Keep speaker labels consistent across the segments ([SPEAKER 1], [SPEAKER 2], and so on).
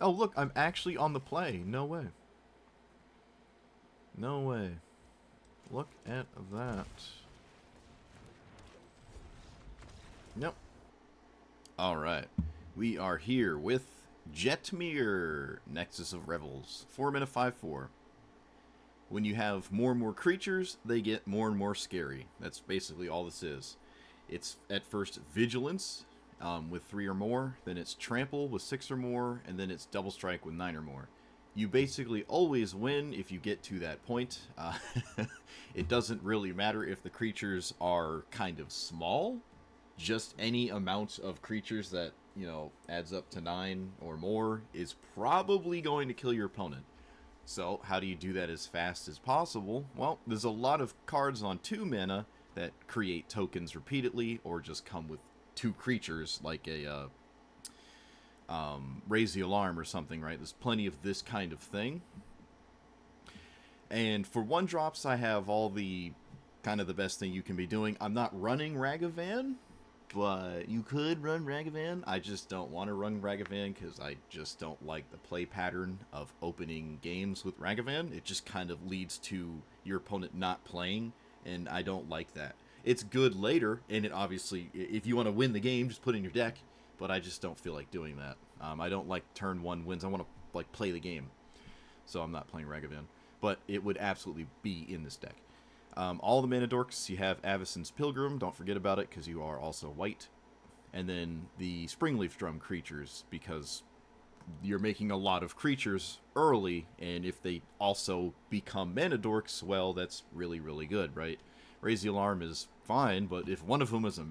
[SPEAKER 1] Oh, look, I'm actually on the play. No way. No way. Look at that. Yep. Alright. We are here with Jetmir, Nexus of Revels. 4 mana 5/4. When you have more and more creatures, they get more and more scary. That's basically all this is. It's at first Vigilance with 3 or more, then it's Trample with 6 or more, and then it's Double Strike with 9 or more. You basically always win if you get to that point. It doesn't really matter if the creatures are kind of small. Just any amount of creatures that, adds up to 9 or more is probably going to kill your opponent. So, how do you do that as fast as possible? Well, there's a lot of cards on 2 mana that create tokens repeatedly, or just come with 2 creatures, like a Raise the Alarm or something, right? There's plenty of this kind of thing. And for 1-drops, I have all the kind of the best thing you can be doing. I'm not running Ragavan, but you could run Ragavan. I just don't want to run Ragavan because I just don't like the play pattern of opening games with Ragavan. It just kind of leads to your opponent not playing, and I don't like that. It's good later, and it obviously, if you want to win the game, just put it in your deck, but I just don't feel like doing that. I don't like turn 1 wins. I want to play the game, so I'm not playing Ragavan. But it would absolutely be in this deck. All the mana dorks, you have Avacyn's Pilgrim, don't forget about it because you are also white. And then the Springleaf Drum creatures, because you're making a lot of creatures early, and if they also become mana dorks, well, that's really, really good, right? Raise the Alarm is fine, but if one of them is a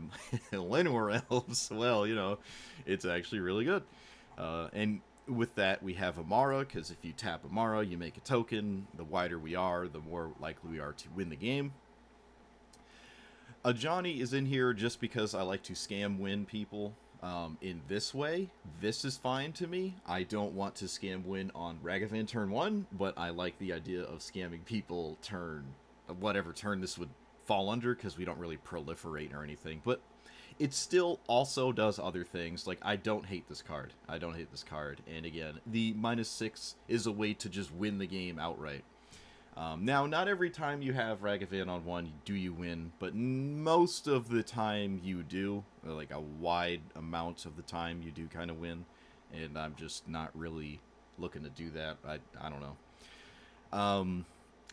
[SPEAKER 1] Llanowar Elves, well, it's actually really good. And with that, we have Amara, because if you tap Amara, you make a token. The wider we are, the more likely we are to win the game. Ajani is in here just because I like to scam win people in this way. This is fine to me. I don't want to scam win on Ragavan turn 1, but I like the idea of scamming people whatever turn this would fall under, because we don't really proliferate or anything. But it still also does other things. Like, I don't hate this card. And again, the -6 is a way to just win the game outright. Now, not every time you have Ragavan on 1 do you win, but most of the time you do. Like, a wide amount of the time you do kind of win. And I'm just not really looking to do that. I don't know.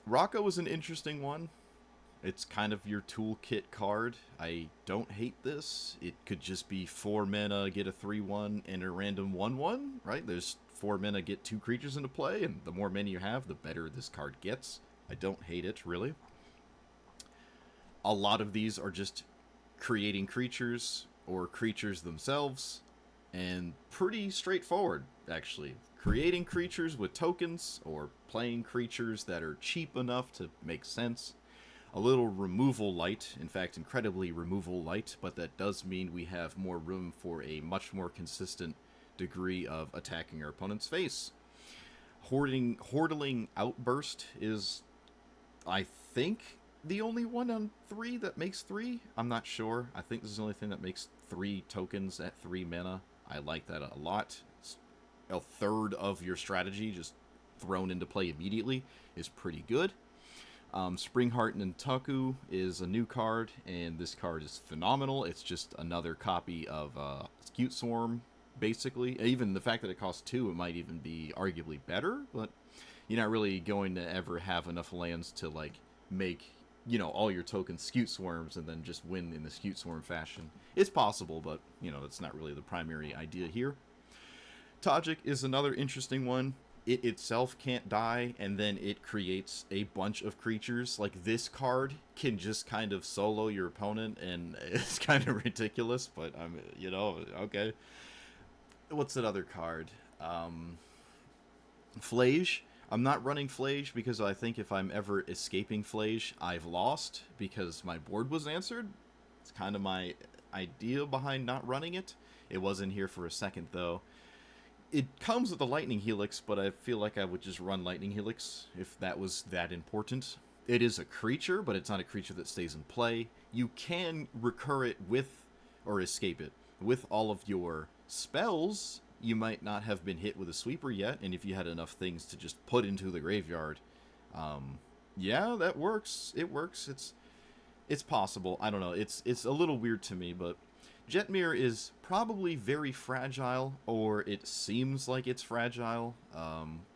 [SPEAKER 1] Rocco is an interesting one. It's kind of your toolkit card. I don't hate this. It could just be 4 mana, get a 3/1, and a random 1/1, right? There's 4 mana, get 2 creatures into play, and the more mana you have, the better this card gets. I don't hate it, really. A lot of these are just creating creatures, or creatures themselves, and pretty straightforward, actually. Creating creatures with tokens, or playing creatures that are cheap enough to make sense. A little removal light, in fact, incredibly removal light, but that does mean we have more room for a much more consistent degree of attacking our opponent's face. Hordeling Outburst is, I think, the only one on 3 that makes 3. I'm not sure. I think this is the only thing that makes 3 tokens at 3 mana. I like that a lot. It's a third of your strategy just thrown into play immediately is pretty good. Springheart Nantaku is a new card, and this card is phenomenal. It's just another copy of Scute Swarm, basically. Even the fact that it costs 2, it might even be arguably better, but you're not really going to ever have enough lands to, make, all your tokens Scute Swarms and then just win in the Scute Swarm fashion. It's possible, but, that's not really the primary idea here. Tajik is another interesting one. It itself can't die, and then it creates a bunch of creatures. Like, this card can just kind of solo your opponent, and it's kind of ridiculous, but okay. What's that other card? Flage. I'm not running Flage because I think if I'm ever escaping Flage, I've lost because my board was answered. It's kind of my idea behind not running it. It was in here for a second, though. It comes with the Lightning Helix, but I feel like I would just run Lightning Helix if that was that important. It is a creature, but it's not a creature that stays in play. You can recur it with, or escape it, with all of your spells, you might not have been hit with a sweeper yet, and if you had enough things to just put into the graveyard, yeah, that works. It works. It's possible. I don't know. It's a little weird to me, but Jetmir is probably very fragile, or it seems like it's fragile.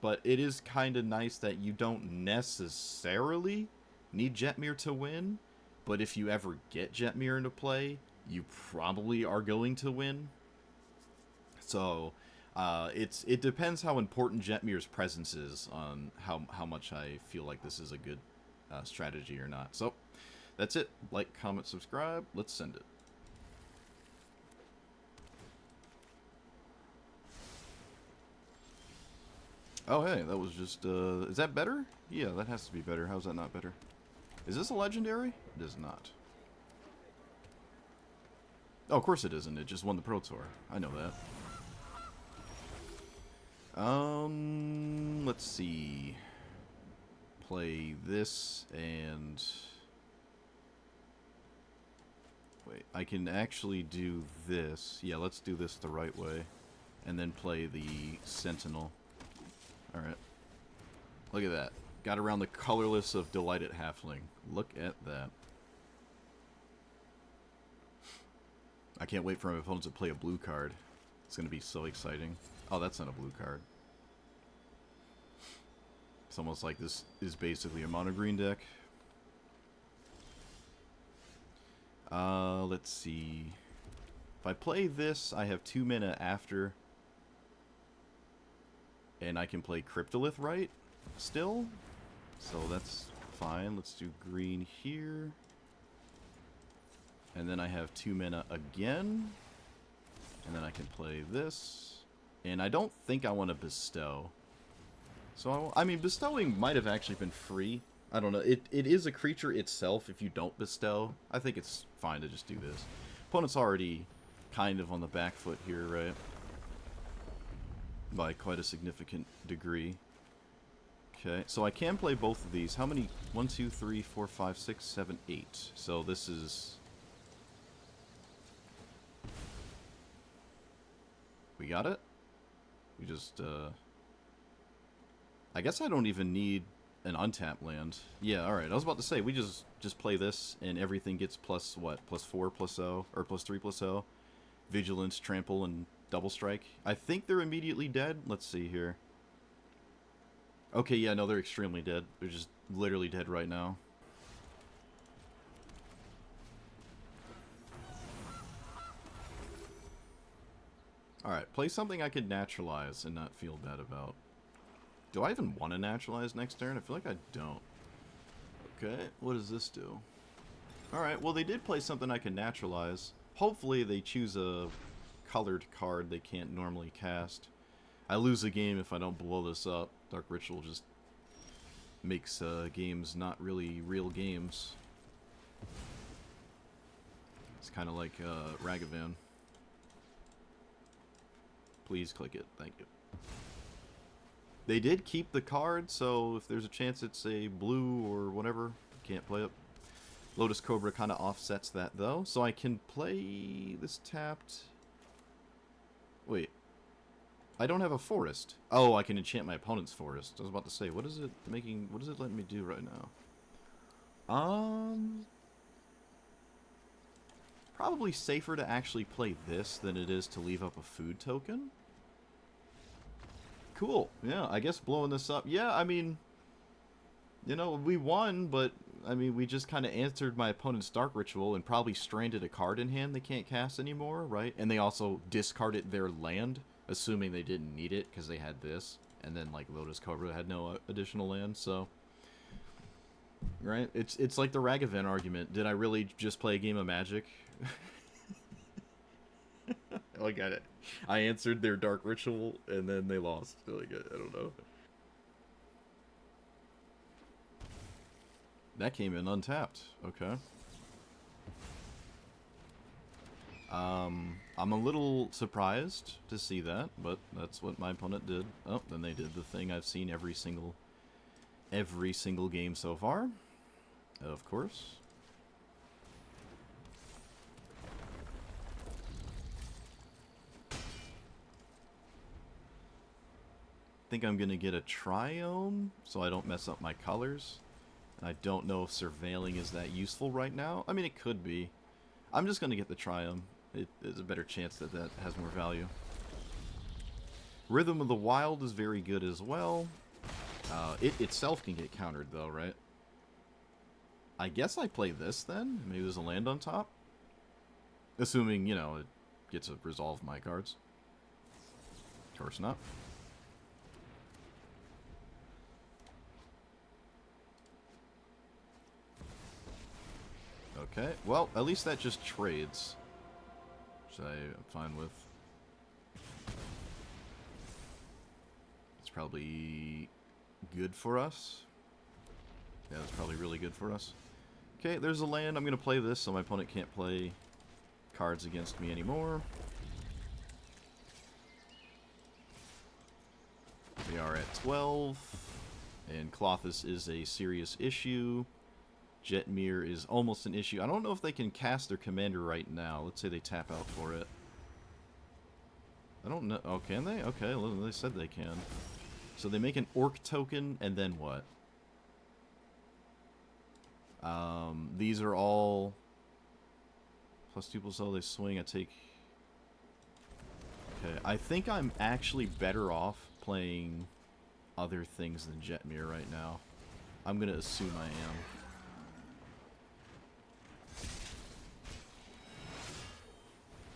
[SPEAKER 1] But it is kind of nice that you don't necessarily need Jetmir to win. But if you ever get Jetmir into play, you probably are going to win. So it depends how important Jetmir's presence is on how much I feel like this is a good strategy or not. So that's it. Like, comment, subscribe. Let's send it. Oh, hey, that was just, is that better? Yeah, that has to be better. How's that not better? Is this a legendary? It is not. Oh, of course it isn't. It just won the Pro Tour. I know that. Let's see. Play this and... Wait, I can actually do this. Yeah, let's do this the right way. And then play the Sentinel. Alright. Look at that. Got around the colorless of Delighted Halfling. Look at that. I can't wait for my opponents to play a blue card. It's going to be so exciting. Oh, that's not a blue card. It's almost like this is basically a mono green deck. Let's see. If I play this, I have 2 mana after. And I can play Cryptolith right still. So that's fine. Let's do green here. And then I have 2 mana again. And then I can play this. And I don't think I want to bestow. So, I mean, bestowing might have actually been free. I don't know. It is a creature itself if you don't bestow. I think it's fine to just do this. Opponent's already kind of on the back foot here, right? By quite a significant degree. Okay, so I can play both of these. How many? 1, 2, 3, 4, 5, 6, 7, 8. So this is... We got it? We just, I guess I don't even need an untapped land. Yeah, alright. I was about to say, we just play this, and everything gets plus, what? Plus 4, plus 0, or plus 3, plus 0. Vigilance, Trample, and Double Strike. I think they're immediately dead. Let's see here. Okay, yeah, no, they're extremely dead. They're just literally dead right now. Alright, play something I could naturalize and not feel bad about. Do I even want to naturalize next turn? I feel like I don't. Okay, what does this do? Alright, well they did play something I can naturalize. Hopefully they choose a colored card they can't normally cast. I lose a game if I don't blow this up. Dark Ritual just makes games not really real games. It's kind of like Ragavan. Please click it. Thank you. They did keep the card, so if there's a chance it's a blue or whatever, can't play it. Lotus Cobra kind of offsets that, though. So I can play this tapped... Wait. I don't have a forest. Oh, I can enchant my opponent's forest. I was about to say, what is it making... What is it letting me do right now? Probably safer to actually play this than it is to leave up a food token. Cool. Yeah, I guess blowing this up... Yeah, I mean... You know, we won, but... I mean, we just kind of answered my opponent's Dark Ritual and probably stranded a card in hand they can't cast anymore, right? And they also discarded their land, assuming they didn't need it because they had this. And then, like, Lotus Cobra had no additional land, so... Right? It's like the Ragavan argument. Did I really just play a game of Magic? Like, I answered their Dark Ritual, and then they lost. Like, I don't know. That came in untapped. Okay. I'm a little surprised to see that, but that's what my opponent did. Oh, then they did the thing I've seen every single game so far. Of course. think I'm going to get a Triome so I don't mess up my colors. I don't know if surveilling is that useful right now. I mean, it could be. I'm just going to get the Triome. There's a better chance that that has more value. Rhythm of the Wild is very good as well. It itself can get countered, though, right? I guess I play this, then? Maybe there's a land on top? Assuming, you know, it gets to resolve my cards. Of course not. Okay, well, at least that just trades. Which I'm fine with. It's probably good for us. Yeah, that's probably really good for us. Okay, there's a land. I'm going to play this so my opponent can't play cards against me anymore. We are at 12. And Clothis is a serious issue. Jetmir is almost an issue. I don't know if they can cast their commander right now. Let's say they tap out for it. I don't know. Oh, can they? Okay, well, they said they can. So they make an orc token, and then what? These are all +2 +0. They swing. I take. Okay, I think I'm actually better off playing other things than Jetmir right now. I'm gonna assume I am.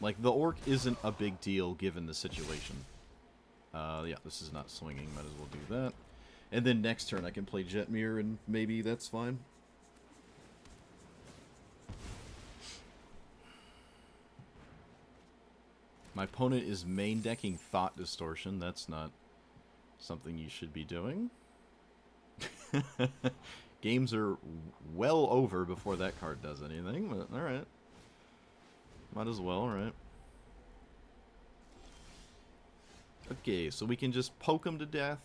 [SPEAKER 1] Like, the orc isn't a big deal given the situation. Yeah, this is not swinging. Might as well do that. And then next turn I can play Jetmir, and maybe that's fine. My opponent is main decking Thought Distortion. That's not something you should be doing. Games are well over before that card does anything, but alright. Might as well, right? Okay, so we can just poke him to death.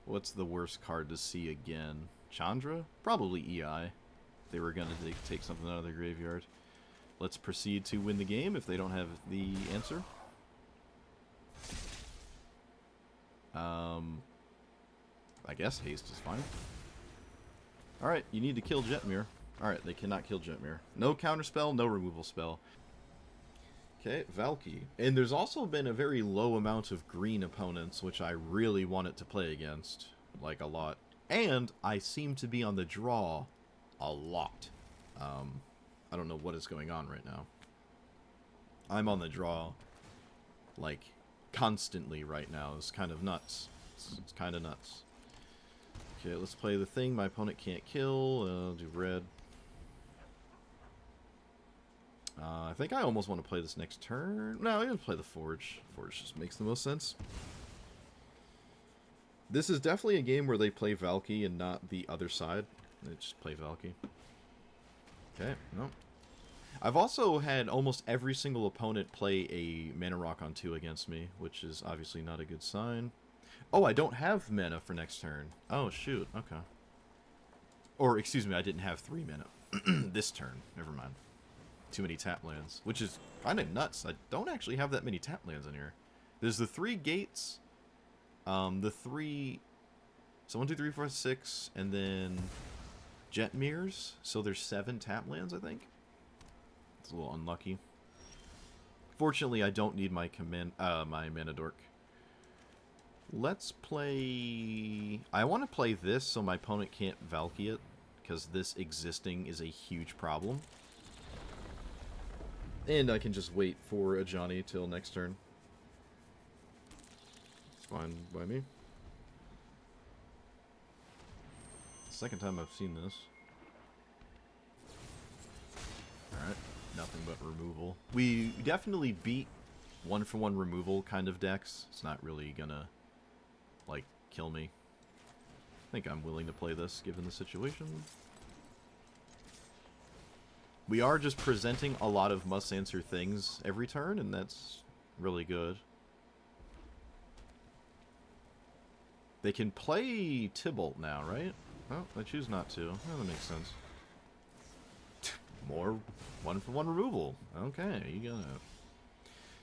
[SPEAKER 1] What's the worst card to see again? Chandra? Probably EI. They were gonna take something out of their graveyard. Let's proceed to win the game if they don't have the answer. I guess haste is fine. Alright, you need to kill Jetmir. Alright, they cannot kill Jetmir. No counterspell, no removal spell. Okay, Valky. And there's also been a very low amount of green opponents, which I really wanted to play against. Like, a lot. And I seem to be on the draw a lot. I don't know what is going on right now. I'm on the draw, like, constantly right now. It's kind of nuts. It's kind of nuts. Okay, let's play the thing my opponent can't kill. I'll do red. I think I almost want to play this next turn. No, I'm going to play the Forge. Forge just makes the most sense. This is definitely a game where they play Valky and not the other side. They just play Valky. Okay, no. I've also had almost every single opponent play a mana rock on 2 against me, which is obviously not a good sign. Oh, I don't have mana for next turn. Oh, shoot. Okay. Or, excuse me, I didn't have 3 mana this turn. Never mind. Too many tap lands, which is kind of nuts. I don't actually have that many tap lands in here. There's the 3 gates, the 3, so 1, 2, 3, 4, 6, and then Jetmirs. So there's 7 tap lands, I think. It's a little unlucky. Fortunately, I don't need my my mana dork. Let's play. I want to play this so my opponent can't Valky it, because this existing is a huge problem. And I can just wait for a Johnny till next turn. It's fine by me. Second time I've seen this. Alright, nothing but removal. We definitely beat 1-for-1 removal kind of decks. It's not really gonna, like, kill me. I think I'm willing to play this given the situation. We are just presenting a lot of must-answer things every turn, and that's really good. They can play Tybalt now, right? Oh, I choose not to. Oh, that makes sense. More 1-for-1 removal. Okay, you got it.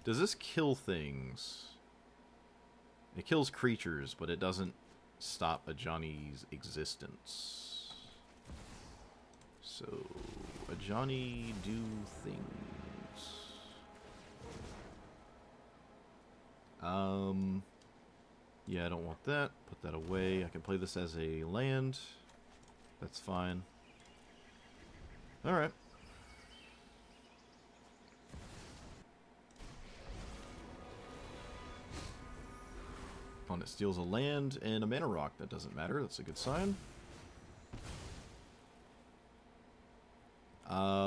[SPEAKER 1] Does this kill things? It kills creatures, but it doesn't stop a Johnny's existence. So, a Johnny do things. Yeah, I don't want that. Put that away. I can play this as a land. That's fine. Alright. Opponent steals a land and a mana rock. That doesn't matter. That's a good sign.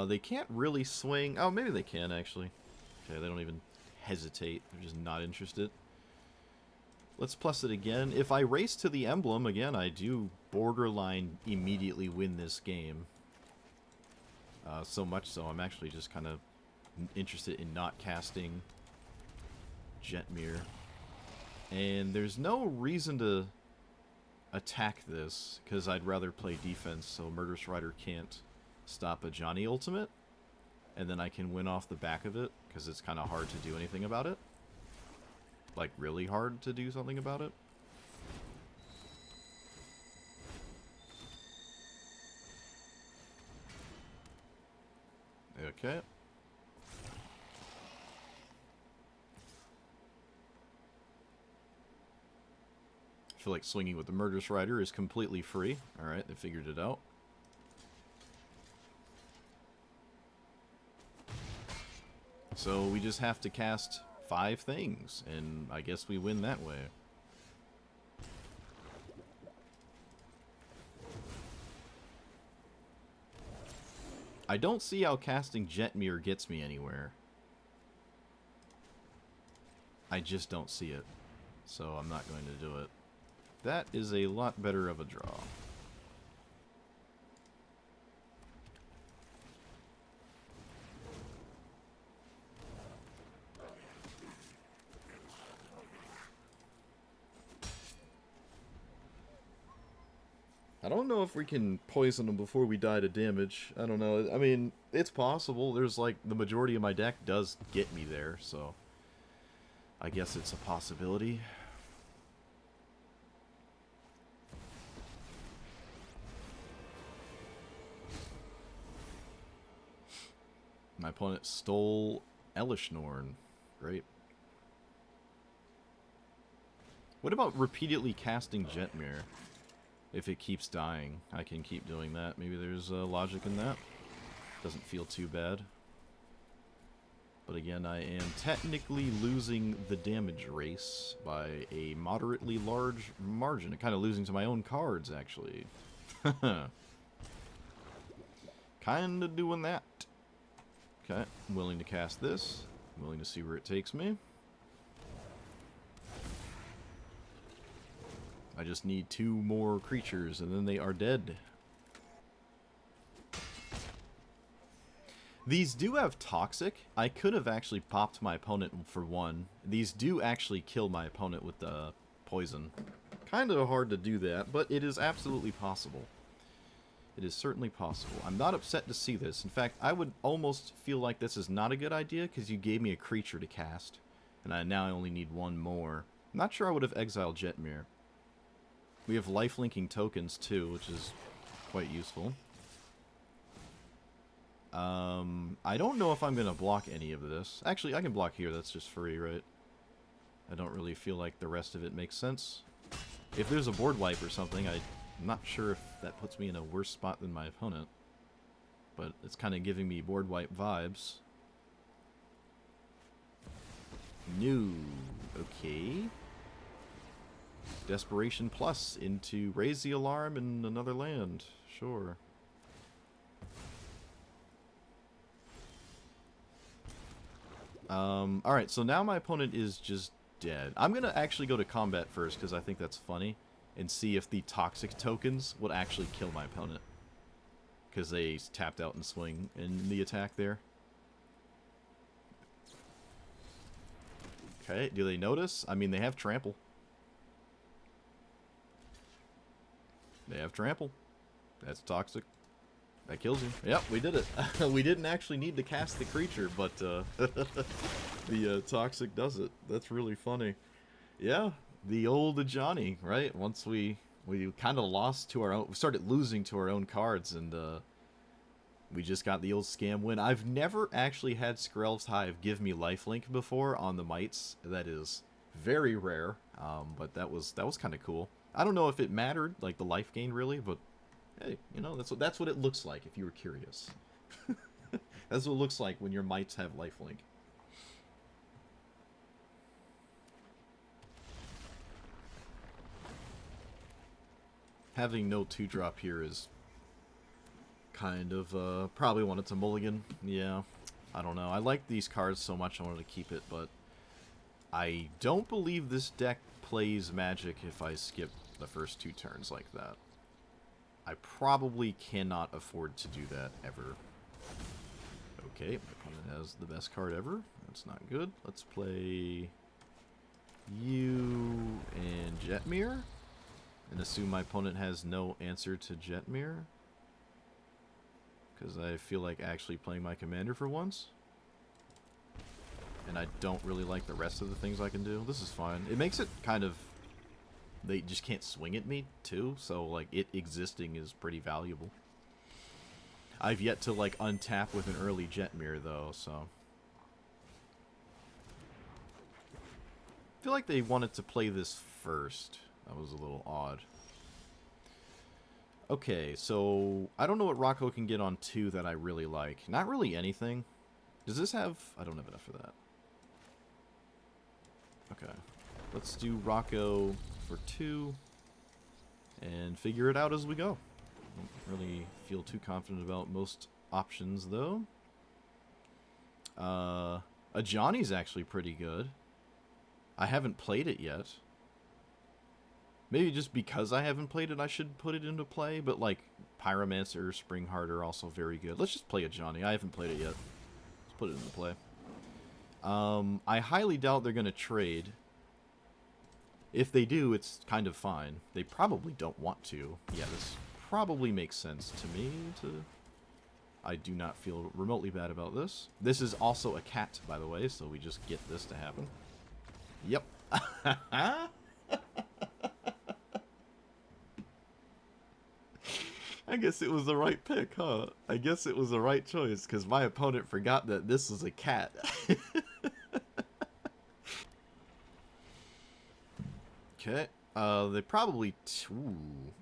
[SPEAKER 1] They can't really swing. Oh, maybe they can, actually. Okay, they don't even hesitate. They're just not interested. Let's plus it again. If I race to the emblem, again, I do borderline immediately win this game. So much so, I'm actually just kind of interested in not casting Jetmir. And there's no reason to attack this, because I'd rather play defense, so Murderous Rider can't stop a Johnny ultimate. And then I can win off the back of it, because it's kind of hard to do anything about it. Like, really hard to do something about it. Okay. I feel like swinging with the Murderous Rider is completely free. Alright, they figured it out. So we just have to cast 5 things, and I guess we win that way. I don't see how casting Jetmir gets me anywhere. I just don't see it. So I'm not going to do it. That is a lot better of a draw. I don't know if we can poison them before we die to damage. I don't know. I mean, it's possible. There's like, the majority of my deck does get me there, so I guess it's a possibility. My opponent stole Elishnorn. Great. What about repeatedly casting Jetmir? If it keeps dying, I can keep doing that. Maybe there's logic in that. Doesn't feel too bad. But again, I am technically losing the damage race by a moderately large margin. Kind of losing to my own cards, actually. Kind of doing that. Okay, I'm willing to cast this. I'm willing to see where it takes me. I just need 2 more creatures, and then they are dead. These do have Toxic. I could have actually popped my opponent for 1. These do actually kill my opponent with the poison. Kind of hard to do that, but it is absolutely possible. It is certainly possible. I'm not upset to see this. In fact, I would almost feel like this is not a good idea, because you gave me a creature to cast. And now I only need 1 more. I'm not sure I would have exiled Jetmir. We have life-linking tokens, too, which is quite useful. I don't know if I'm going to block any of this. Actually, I can block here. That's just free, right? I don't really feel like the rest of it makes sense. If there's a board wipe or something, I'm not sure if that puts me in a worse spot than my opponent. But it's kind of giving me board wipe vibes. No. Okay. Desperation Plus into Raise the Alarm and another land. Sure. Alright, so now my opponent is just dead. I'm going to actually go to combat first, because I think that's funny, and see if the Toxic tokens would actually kill my opponent. Because they tapped out and swing in the attack there. Okay, do they notice? I mean, they have Trample. They have Trample. That's Toxic. That kills you. Yep, we did it. We didn't actually need to cast the creature, but The Toxic does it. That's really funny. Yeah, the old Johnny, right? Once we kind of lost to our own, we started losing to our own cards, and we just got the old scam win. I've never actually had Skrelv's Hive give me lifelink before on the mites. That is very rare, but that was kind of cool. I don't know if it mattered, like the life gain really, but hey, you know, that's what it looks like if you were curious. That's what it looks like when your mites have lifelink. Having no 2-drop here is kind of, probably wanted to mulligan. Yeah, I don't know. I like these cards so much I wanted to keep it, but I don't believe this deck plays Magic if I skip the first 2 turns like that. I probably cannot afford to do that ever. Okay, my opponent has the best card ever. That's not good. Let's play you and Jetmir. And assume my opponent has no answer to Jetmir. Because I feel like actually playing my commander for once. And I don't really like the rest of the things I can do. This is fine. It makes it kind of... They just can't swing at me, too. So, like, it existing is pretty valuable. I've yet to, like, untap with an early Jetmir, though, so... I feel like they wanted to play this first. That was a little odd. Okay, so I don't know what Rocco can get on 2 that I really like. Not really anything. Does this have... I don't have enough for that. Okay. Let's do Rocco for 2. And figure it out as we go. Don't really feel too confident about most options, though. A Johnny's actually pretty good. I haven't played it yet. Maybe just because I haven't played it, I should put it into play. But, like, Pyromancer, Springheart are also very good. Let's just play a Johnny. I haven't played it yet. Let's put it into play. I highly doubt they're going to trade. If they do, it's kind of fine. They probably don't want to. Yeah, this probably makes sense to me. I do not feel remotely bad about this. This is also a cat, by the way, so we just get this to happen. Yep. I guess it was the right pick, huh? I guess it was the right choice, because my opponent forgot that this was a cat. Okay. They probably... Ooh,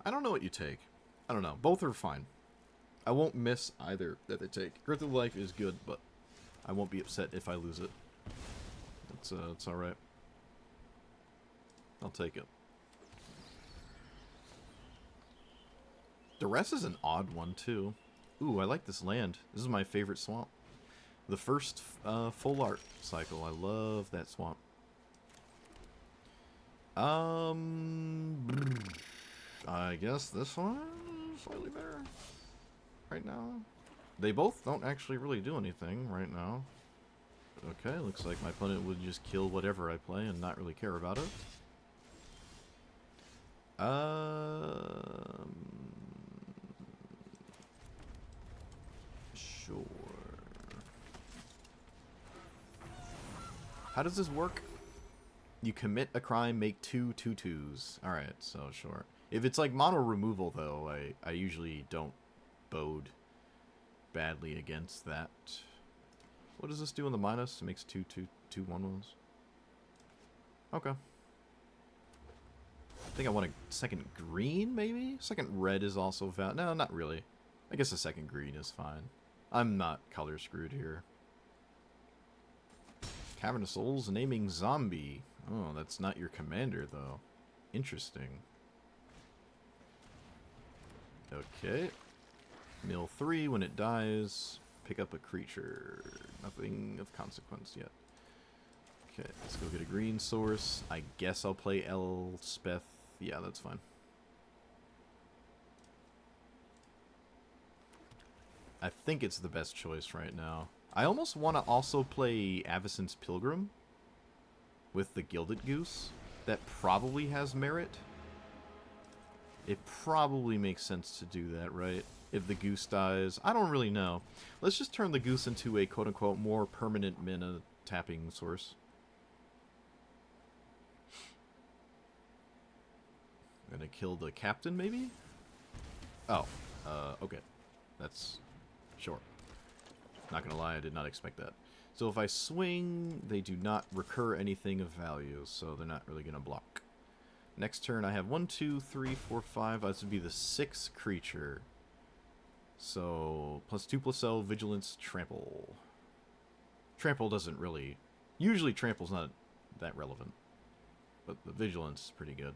[SPEAKER 1] I don't know what you take. I don't know. Both are fine. I won't miss either that they take. Growth of Life is good, but I won't be upset if I lose it. It's alright. I'll take it. The rest is an odd one, too. Ooh, I like this land. This is my favorite swamp. The first full art cycle. I love that swamp. I guess this one is slightly better right now. They both don't actually really do anything right now. Okay, looks like my opponent would just kill whatever I play and not really care about it. Sure. How does this work? You commit a crime, make 2 2/2s. Alright, so sure. If it's like mono removal, though, I usually don't bode badly against that. What does this do in the minus? It makes 2 1/1s. Okay. I think I want a second green, maybe? Second red is also valid. No, not really. I guess a second green is fine. I'm not color screwed here. Cavern of Souls naming zombie. Oh, that's not your commander, though. Interesting. Okay. Mill 3, when it dies, pick up a creature. Nothing of consequence yet. Okay, let's go get a green source. I guess I'll play Elspeth. Yeah, that's fine. I think it's the best choice right now. I almost want to also play Avacyn's Pilgrim with the Gilded Goose. That probably has merit. It probably makes sense to do that, right? If the goose dies. I don't really know. Let's just turn the goose into a quote-unquote more permanent mana tapping source. Gonna kill the captain, maybe? Oh, okay. That's sure. Not gonna lie, I did not expect that. So if I swing, they do not recur anything of value, so they're not really gonna block. Next turn, I have 1, 2, 3, 4, 5. This would be the 6th creature. So, +2/+L, Vigilance, Trample. Trample doesn't really... Usually Trample's not that relevant. But the Vigilance is pretty good.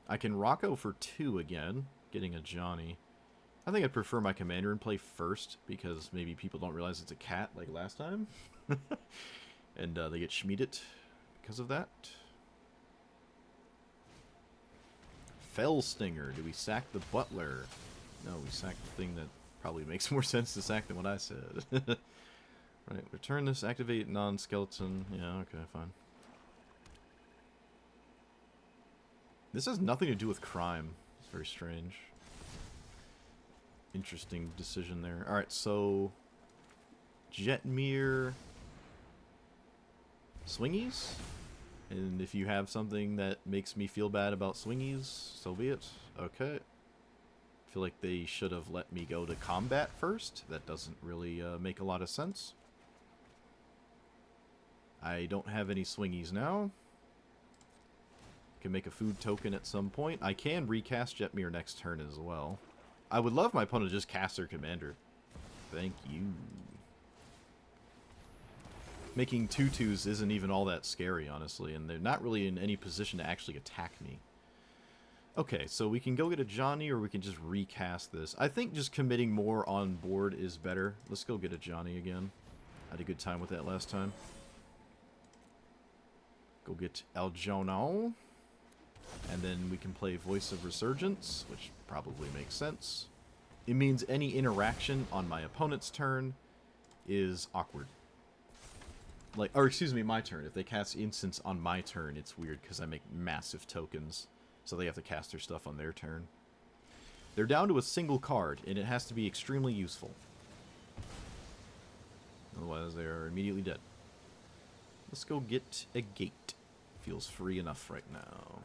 [SPEAKER 1] I can Rocco for 2 again, getting a Johnny. I think I'd prefer my commander in play first, because maybe people don't realize it's a cat like last time. And they get Schmieded because of that. Fellstinger. Do we sack the Butler? No, we sack the thing that probably makes more sense to sack than what I said. Right, return this, activate non-skeleton. Yeah, okay, fine. This has nothing to do with crime. It's very strange. Interesting decision there. Alright, so... Jetmir... Swingies? And if you have something that makes me feel bad about swingies, so be it. Okay. I feel like they should have let me go to combat first. That doesn't really make a lot of sense. I don't have any swingies now. Can make a food token at some point. I can recast Jetmir next turn as well. I would love my opponent to just cast their commander. Thank you. Making 2/2s isn't even all that scary, honestly, and they're not really in any position to actually attack me. Okay, so we can go get a Johnny, or we can just recast this. I think just committing more on board is better. Let's go get a Johnny again. I had a good time with that last time. Go get El Jono. And then we can play Voice of Resurgence, which probably makes sense. It means any interaction on my opponent's turn is awkward. Like, or excuse me, my turn. If they cast instance on my turn, it's weird because I make massive tokens. So they have to cast their stuff on their turn. They're down to a single card, and it has to be extremely useful. Otherwise, they are immediately dead. Let's go get a gate. Feels free enough right now.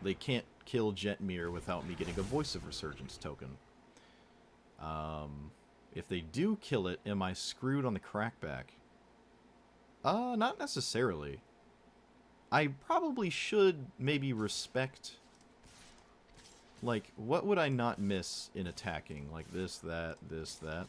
[SPEAKER 1] They can't kill Jetmir without me getting a Voice of Resurgence token. If they do kill it, am I screwed on the crackback? Not necessarily. I probably should maybe respect... Like, what would I not miss in attacking? Like this, that, this, that.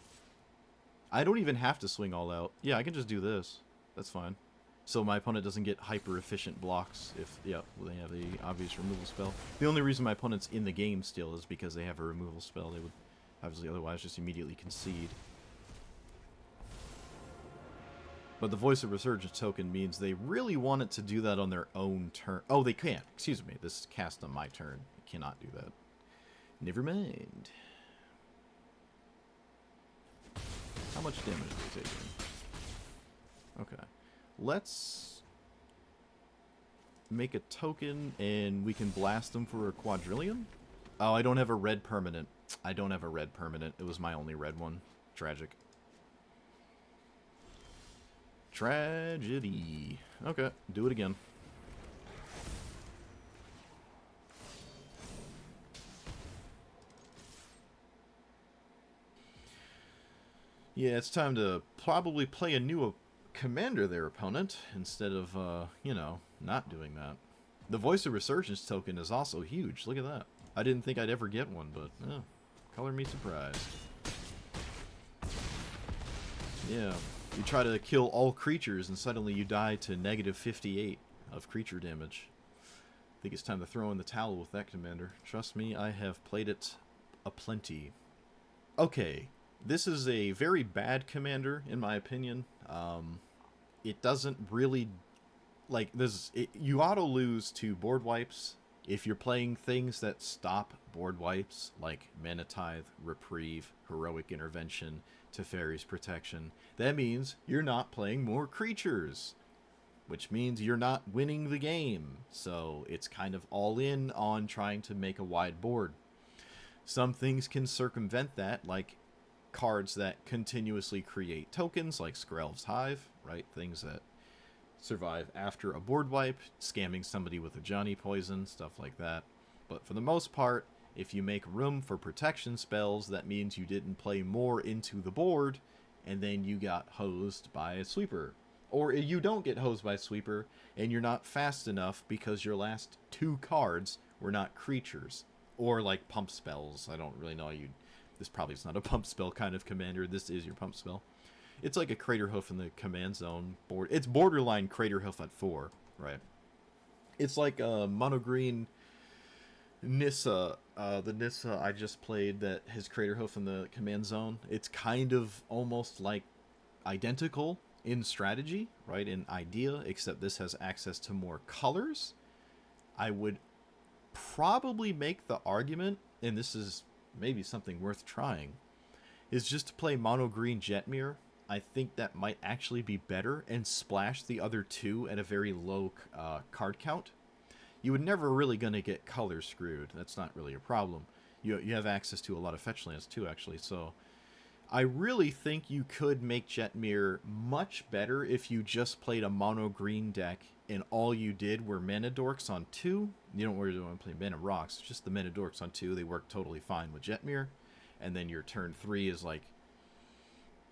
[SPEAKER 1] I don't even have to swing all out. Yeah, I can just do this. That's fine. So my opponent doesn't get hyper-efficient blocks if, yeah, they have the obvious removal spell. The only reason my opponent's in the game still is because they have a removal spell. They would obviously otherwise just immediately concede. But the Voice of Resurgence token means they really want it to do that on their own turn. Oh, they can't. Excuse me. This is cast on my turn. I cannot do that. Never mind. How much damage are they taking? Okay. Let's make a token, and we can blast them for a quadrillion? Oh, I don't have a red permanent. I don't have a red permanent. It was my only red one. Tragic. Tragedy. Okay, do it again. Yeah, it's time to probably play a new commander their opponent, instead of, you know, not doing that. The Voice of Resurgence token is also huge. Look at that. I didn't think I'd ever get one, but, color me surprised. Yeah, you try to kill all creatures, and suddenly you die to -58 of creature damage. I think it's time to throw in the towel with that commander. Trust me, I have played it aplenty. Okay. This is a very bad commander, in my opinion. It doesn't really... Like, you auto-lose to board wipes if you're playing things that stop board wipes, like Mana Tithe, Reprieve, Heroic Intervention, Teferi's Protection. That means you're not playing more creatures, which means you're not winning the game. So it's kind of all in on trying to make a wide board. Some things can circumvent that, like cards that continuously create tokens, like Skrelv's Hive, right? Things that survive after a board wipe, scamming somebody with a Johnny poison, stuff like that. But for the most part, if you make room for protection spells, that means you didn't play more into the board, and then you got hosed by a sweeper. Or you don't get hosed by a sweeper, and you're not fast enough because your last 2 cards were not creatures. Or like pump spells. I don't really know how you... This probably is not a pump spell kind of commander. This is your pump spell. It's like a Craterhoof in the command zone board. It's borderline Craterhoof at 4, right? It's like a mono green Nissa, the Nissa I just played that has Craterhoof in the command zone. It's kind of almost like identical in strategy, right? In idea, except this has access to more colors. I would probably make the argument, and this is maybe something worth trying, is just to play mono green Jetmir. I think that might actually be better and splash the other 2 at a very low card count. You would never really going to get color screwed. That's not really a problem. You have access to a lot of fetch lands too, actually. So I really think you could make Jetmir much better if you just played a mono green deck and all you did were mana dorks on 2. You don't really want to play mana rocks. Just the mana dorks on 2. They work totally fine with Jetmir. And then your turn 3 is like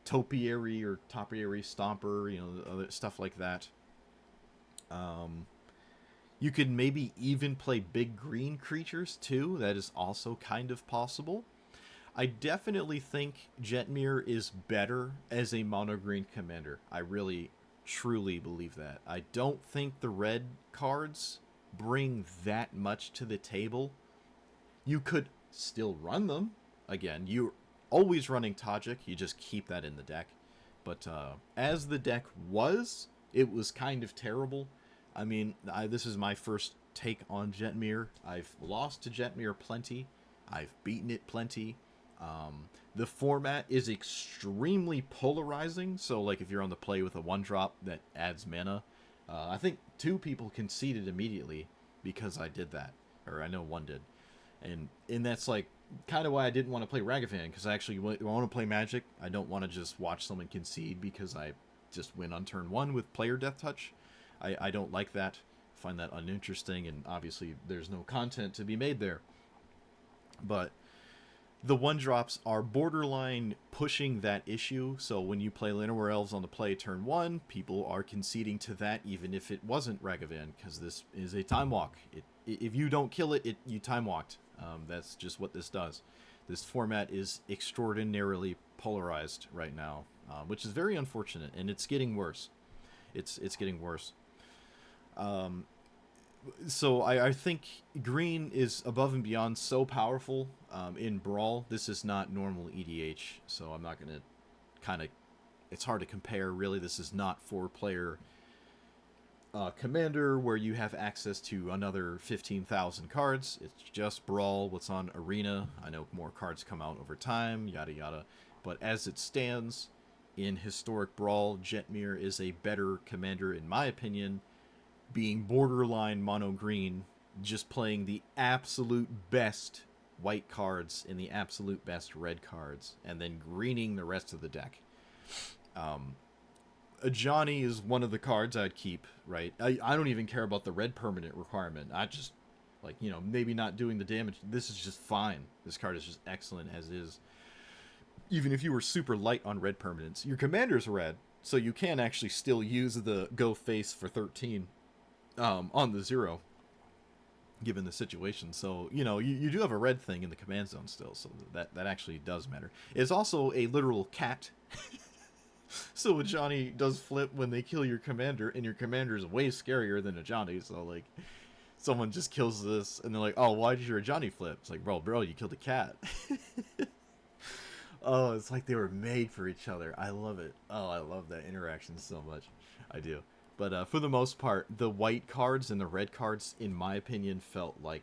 [SPEAKER 1] Topiary or Topiary Stomper, other stuff like that. You could maybe even play big green creatures too. That is also kind of possible. I definitely think Jetmir is better as a mono green commander. I really, truly believe that. I don't think the red cards bring that much to the table. You could still run them. Again, you're always running Tajik. You just keep that in the deck. But as the deck was, it was kind of terrible. I mean, this is my first take on Jetmir. I've lost to Jetmir plenty. I've beaten it plenty. The format is extremely polarizing. So, like, if you're on the play with a 1-drop that adds mana, I think 2 people conceded immediately because I did that. Or I know 1 did. And that's, like, kind of why I didn't want to play Ragavan, because I actually want to play Magic. I don't want to just watch someone concede because I just win on turn 1 with player death touch. I don't like that. I find that uninteresting, and obviously there's no content to be made there. But the 1-drops are borderline pushing that issue, so when you play Llanowar Elves on the play turn 1, people are conceding to that even if it wasn't Ragavan, because this is a time walk. If you don't kill it, you time walked. That's just what this does. This format is extraordinarily polarized right now, which is very unfortunate, and it's getting worse. It's getting worse. So I think green is above and beyond so powerful in Brawl. This is not normal EDH, so I'm not going to kind of... It's hard to compare, really. This is not 4-player Commander where you have access to another 15,000 cards. It's just Brawl, what's on Arena. I know more cards come out over time, yada yada. But as it stands, in Historic Brawl, Jetmir is a better Commander, in my opinion, being borderline mono-green, just playing the absolute best white cards and the absolute best red cards, and then greening the rest of the deck. A Johnny is one of the cards I'd keep, right? I don't even care about the red permanent requirement. I just, like, maybe not doing the damage. This is just fine. This card is just excellent as is. Even if you were super light on red permanents. Your commander's red, so you can actually still use the go face for 13 on the 0, given the situation. So, you do have a red thing in the command zone still, so that actually does matter. It's also a literal cat. So a Johnny does flip when they kill your commander, and your commander is way scarier than a Johnny. So, like, someone just kills this, and they're like, oh, why did your Johnny flip? It's like, bro, you killed a cat. Oh, it's like they were made for each other. I love it. Oh, I love that interaction so much. I do. But for the most part, the white cards and the red cards, in my opinion, felt like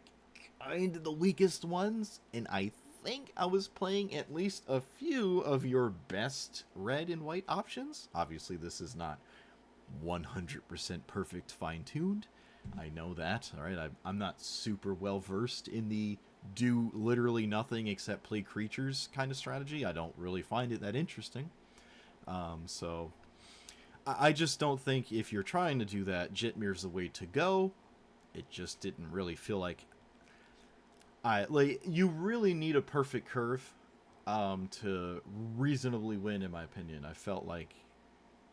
[SPEAKER 1] kind of the weakest ones, and I think I was playing at least a few of your best red and white options. Obviously, this is not 100% perfect fine-tuned. I know that, all right? I'm not super well-versed in the do literally nothing except play creatures kind of strategy, I don't really find it that interesting. So I just don't think if you're trying to do that, Jetmir's the way to go. It just didn't really feel like you really need a perfect curve to reasonably win, in my opinion. I felt like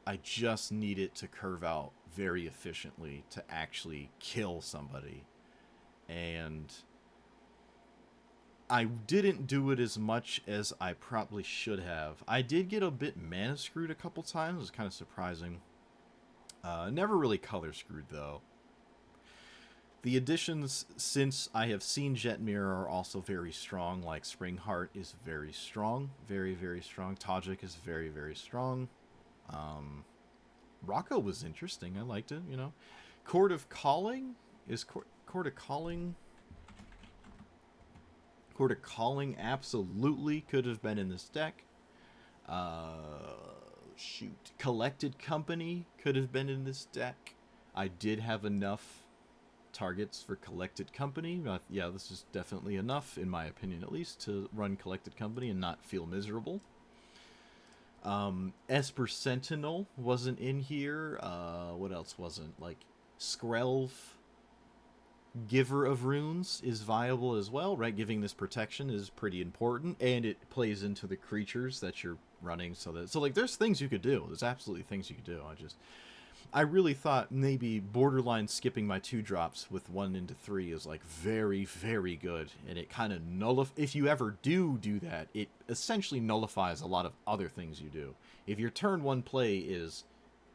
[SPEAKER 1] I just need it to curve out very efficiently to actually kill somebody. And I didn't do it as much as I probably should have. I did get a bit mana screwed a couple times. It was kind of surprising. Never really color screwed, though. The additions since I have seen Jetmir are also very strong. Like Springheart is very strong. Very, very strong. Tajik is very, very strong. Rocco was interesting. I liked it, you know. Court of Calling? Is Court of Calling... Court of Calling absolutely could have been in this deck. Shoot. Collected Company could have been in this deck. I did have enough targets for Collected Company. Yeah, this is definitely enough, in my opinion at least, to run Collected Company and not feel miserable. Esper Sentinel wasn't in here. What else wasn't? Like, Skrelv, Giver of Runes is viable as well, right? Giving this protection is pretty important, and it plays into the creatures that you're running, so like there's things you could do. There's absolutely things you could do. I really thought maybe borderline skipping my 2-drops with 1 into 3 is like very, very good, and it kind of if you ever do that, it essentially nullifies a lot of other things you do. If your turn 1 play is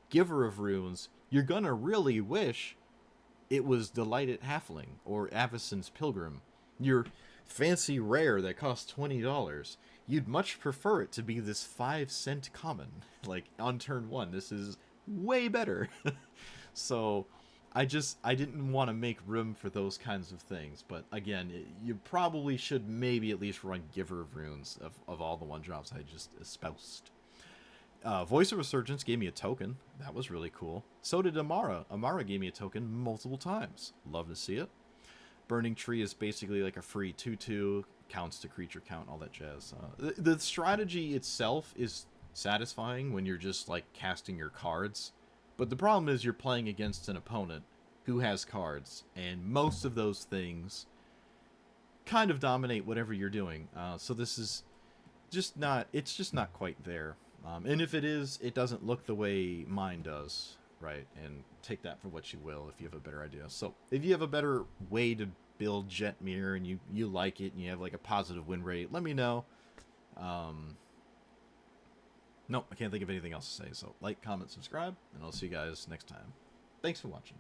[SPEAKER 1] Giver of Runes, you're gonna really wish it was Delighted Halfling or Avacyn's Pilgrim, your fancy rare that costs $20. You'd much prefer it to be this 5-cent common, like on turn 1. This is way better. So I didn't want to make room for those kinds of things. But again, you probably should maybe at least run Giver of Runes of all the 1-drops I just espoused. Voice of Resurgence gave me a token. That was really cool. So did Amara. Amara gave me a token multiple times. Love to see it. Burning Tree is basically like a free 2/2, counts to creature count, all that jazz. The strategy itself is satisfying when you're just like casting your cards, but the problem is you're playing against an opponent who has cards, and most of those things kind of dominate whatever you're doing. So this is just not quite there. And if it is, it doesn't look the way mine does, right? And take that for what you will if you have a better idea. So if you have a better way to build Jetmir and you like it and you have like a positive win rate, let me know. No, I can't think of anything else to say. So like, comment, subscribe, and I'll see you guys next time. Thanks for watching.